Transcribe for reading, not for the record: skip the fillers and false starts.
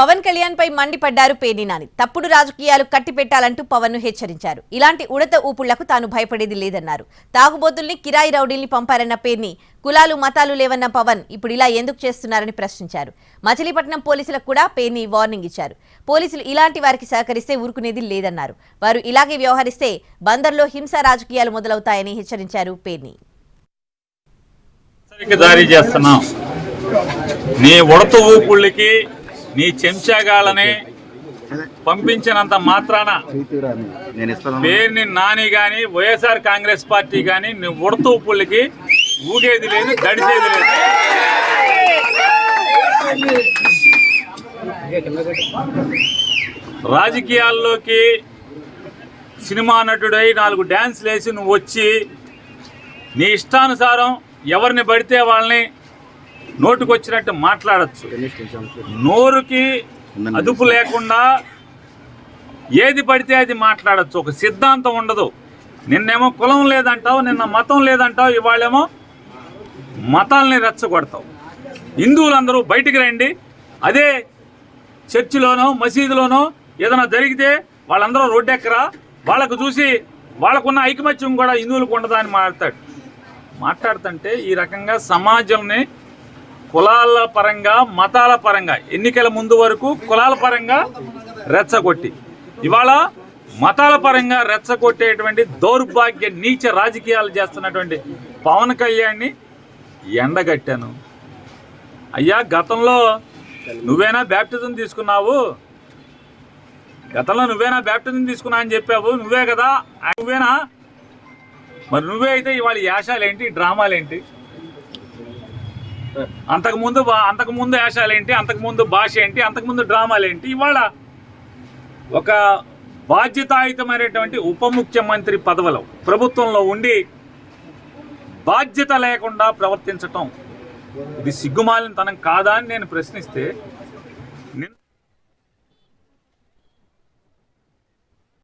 పవన్ కళ్యాణ్ పై మండిపడ్డారు పేర్ని నాని. తప్పుడు రాజకీయాలు కట్టిపెట్టాలంటూ పవన్ ను హెచ్చరించారు. ఇలాంటి ఉడత ఊపుళ్లకు తాను భయపడేది లేదన్నారు. తాగుబోతుల్ని కిరాయి రౌడీల్ని పంపారన్న పేర్ని, కులాలు మతాలు లేవన్న పవన్ ఇప్పుడు ఇలా ఎందుకు చేస్తున్నారని ప్రశ్నించారు. మచిలీపట్నం పోలీసులకు కూడా పేర్ని వార్నింగ్ ఇచ్చారు. పోలీసులు ఇలాంటి వారికి సహకరిస్తే ఊరుకునేది లేదన్నారు. వారు ఇలాగే వ్యవహరిస్తే బందర్లో హింస రాజకీయాలు మొదలవుతాయని హెచ్చరించారు పేర్ని. నీ ఉడత ఊపుళ్ళకి నీ చెంచాగాళ్ళని పంపించినంత మాత్రాన పేర్ని నాని కానీ వైఎస్ఆర్ కాంగ్రెస్ పార్టీ కానీ నీ ఉడత ఊపుళ్ళకి ఊగేది లేదు, గడిచేది లేదు. రాజకీయాల్లోకి సినిమా నటుడై 4 డ్యాన్స్లు వేసి నువ్వు వచ్చి నీ ఇష్టానుసారం ఎవరిని పడితే వాళ్ళని నోటుకొచ్చినట్టు మాట్లాడచ్చు. నోరుకి అదుపు లేకుండా ఏది పడితే అది మాట్లాడచ్చు. ఒక సిద్ధాంతం ఉండదు. నిన్నేమో కులం లేదంటావు, నిన్న మతం లేదంటావు, ఇవాళేమో మతాలని రెచ్చగొడతావు. హిందువులందరూ బయటికి రండి, అదే చర్చిలోనో మసీదులోనో ఏదైనా జరిగితే వాళ్ళందరూ రోడ్డెక్కరా, వాళ్ళకు చూసి వాళ్ళకున్న ఐకమత్యం కూడా హిందువులకు ఉండదా అని మాట్లాడుతుంటే ఈ రకంగా సమాజంని కులాల పరంగా మతాల పరంగా ఎన్నికల ముందు వరకు కులాల పరంగా రెచ్చగొట్టి ఇవాళ మతాల పరంగా రెచ్చగొట్టేటువంటి దౌర్భాగ్య నీచ రాజకీయాలు చేస్తున్నటువంటి పవన్ కళ్యాణ్ని ఎండగట్టాను. అయ్యా, గతంలో నువ్వేనా బ్యాప్టిజం తీసుకున్నావు? గతంలో నువ్వేనా బ్యాప్టిజం తీసుకున్నా అని చెప్పావు, నువ్వే కదా, నువ్వేనా? మరి నువ్వే అయితే ఇవాళ యాశాలేంటి, డ్రామాలేంటి? అంతకుముందు యాశాలేంటి, అంతకుముందు భాష ఏంటి, అంతకుముందు డ్రామాలేంటి? ఇవాళ ఒక బాధ్యతాయుతమైనటువంటి ఉప ముఖ్యమంత్రి పదవిలో ప్రభుత్వంలో ఉండి బాధ్యత లేకుండా ప్రవర్తించటం ఇది సిగ్గుమాలినతనం కాదా అని నేను ప్రశ్నిస్తే